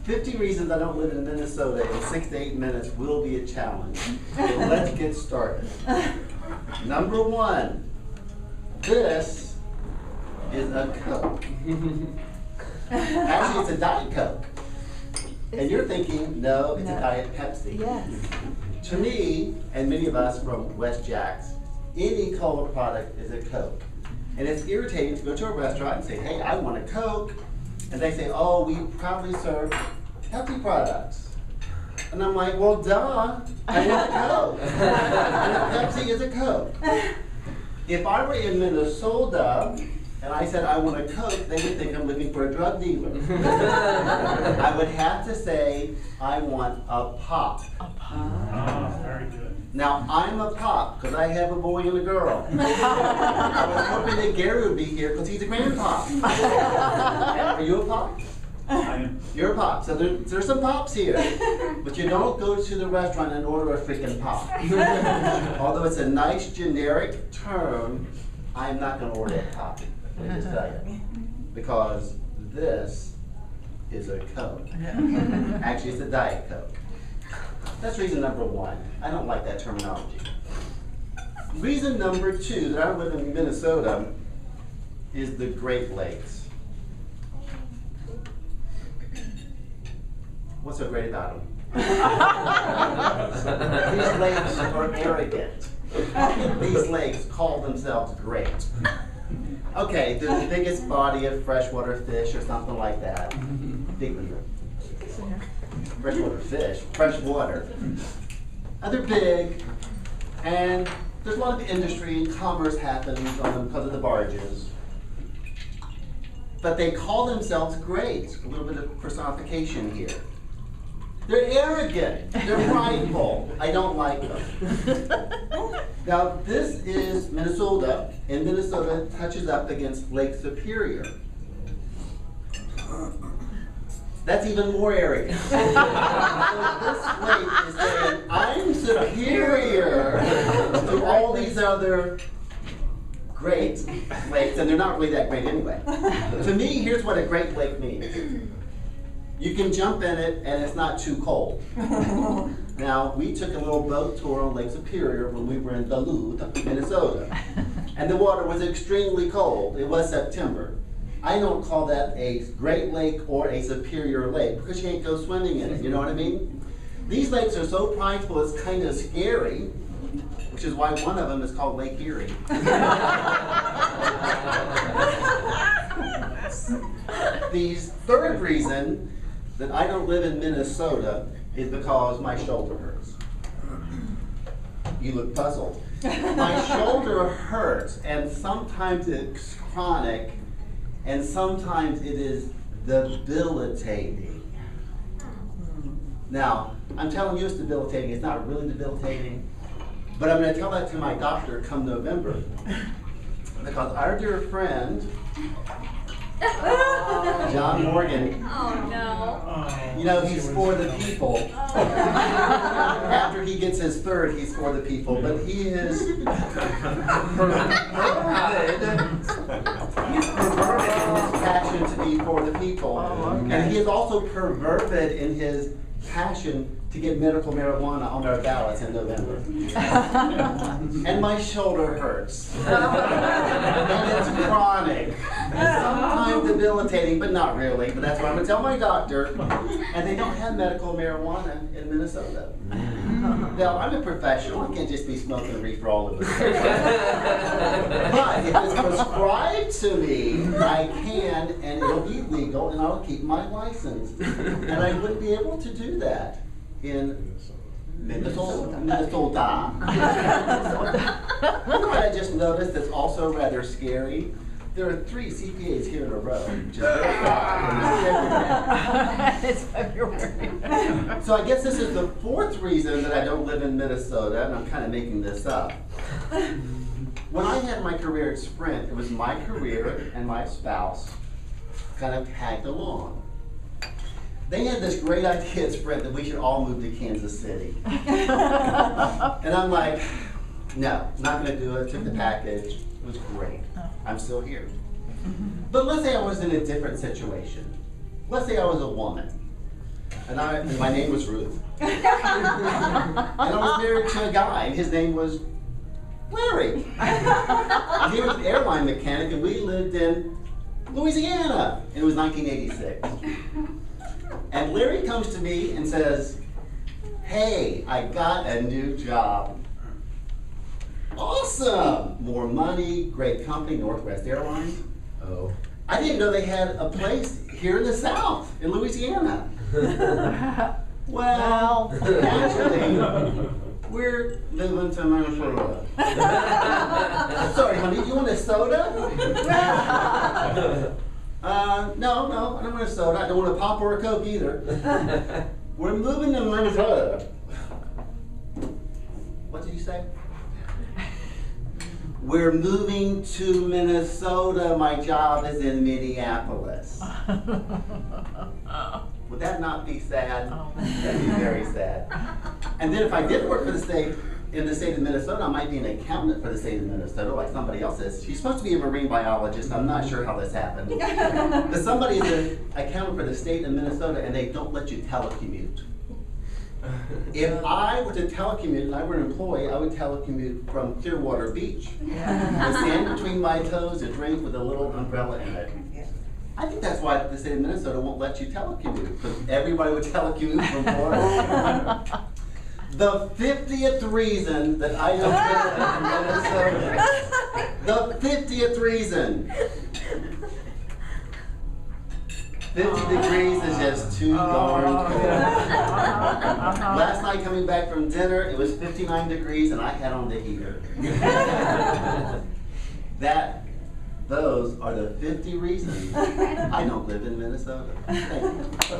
50 reasons I don't live in Minnesota in 6 to 8 minutes will be a challenge. So let's get started. Number one, this is a Coke. Actually, it's a Diet Coke. And you're thinking, no, it's a Diet Pepsi. Yes. To me, and many of us from West Jacks, any cola product is a Coke. And it's irritating to go to a restaurant and say, hey, I want a Coke. And they say, oh, we proudly serve Pepsi products. And I'm like, well, duh, I want a Coke. And Pepsi is a Coke. If I were in Minnesota and I said I want a Coke, they would think I'm looking for a drug dealer. I would have to say I want a Pop. A pop. Oh, very good. Now, I'm a Pop because I have a boy and a girl. I was hoping that Gary would be here because he's a grandpa. Are you a Pop? I am. You're a Pop. So there's some Pops here. But you don't go to the restaurant and order a freaking Pop. Although it's a nice generic term, I'm not going to order a Pop. Let me just tell you. Because this is a Coke. Actually, it's a Diet Coke. That's reason number one. I don't like that terminology. Reason number two that I live in Minnesota is the Great Lakes. What's so great about them? These lakes are arrogant. These lakes call themselves great. Okay, they're the biggest body of freshwater fish or something like that. Big freshwater fish, freshwater. And they're big, and there's a lot of industry and commerce happens on them because of the barges. But they call themselves great. A little bit of personification here. They're arrogant. They're prideful. I don't like them. Now, this is Minnesota, and Minnesota touches up against Lake Superior. That's even more arrogant. So this lake is saying, I'm superior to all these other great lakes, and they're not really that great anyway. To me, here's what a great lake means. You can jump in it, and it's not too cold. Now, we took a little boat tour on Lake Superior when we were in Duluth, Minnesota. And the water was extremely cold. It was September. I don't call that a Great Lake or a Superior Lake because you can't go swimming in it, you know what I mean? These lakes are so prideful it's kind of scary, which is why one of them is called Lake Erie. The third reason that I don't live in Minnesota is because my shoulder hurts. You look puzzled. My shoulder hurts, and sometimes it's chronic, and sometimes it is debilitating. Now, I'm telling you it's debilitating. It's not really debilitating, but I'm going to tell that to my doctor come November. Because our dear friend, John Morgan, Oh, no. you know, he's for the people. After he gets his third, he's for the people, but he is perverted in his passion to be for the people. And he is also perverted in his passion to get medical marijuana on our ballots in November. And my shoulder hurts. And it's chronic. And sometimes debilitating, but not really. But that's what I'm going to tell my doctor. And they don't have medical marijuana in Minnesota. Now, I'm a professional. I can't just be smoking reefer all over the place. But if it's prescribed to me, I can, and it'll be legal, and I'll keep my license. And I wouldn't be able to do that in Minnesota. You know what I just noticed that's also rather scary? There are 3 CPAs here in a row. It's February. So I guess this is the 4th reason that I don't live in Minnesota, and I'm kind of making this up. When I had my career at Sprint, it was my career and my spouse kind of tagged along. They had this great idea at Sprint that we should all move to Kansas City. And I'm like, no, not going to do it. Took the package. It was great. I'm still here. But let's say I was in a different situation. Let's say I was a woman. And my name was Ruth. And I was married to a guy, and his name was Larry. And he was an airline mechanic, and we lived in Louisiana. And it was 1986. And Larry comes to me and says, "Hey, I got a new job." Awesome! More money, great company, Northwest Airlines. Oh. I didn't know they had a place here in the South, in Louisiana. Well, actually, we're moving to Minnesota. Sorry, honey, do you want a soda? No, I don't want a soda. I don't want a pop or a Coke either. We're moving to Minnesota. What did you say? We're moving to Minnesota. My job is in Minneapolis. Would that not be sad? That'd be very sad. And then if I did work for the state, in the state of Minnesota, I might be an accountant for the state of Minnesota, like somebody else is. She's supposed to be a marine biologist. I'm not sure how this happened. But somebody is an accountant for the state of Minnesota, and they don't let you telecommute. If I were to telecommute and I were an employee, I would telecommute from Clearwater Beach. With sand between my toes, a drink with a little umbrella in it. I think that's why the state of Minnesota won't let you telecommute, because everybody would telecommute from Florida. The 50th reason that I don't live in Minnesota. The 50th reason. 50 degrees is just too darn cold. Last night coming back from dinner, it was 59 degrees and I had on the heater. Those are the 50 reasons I don't live in Minnesota. Thank you.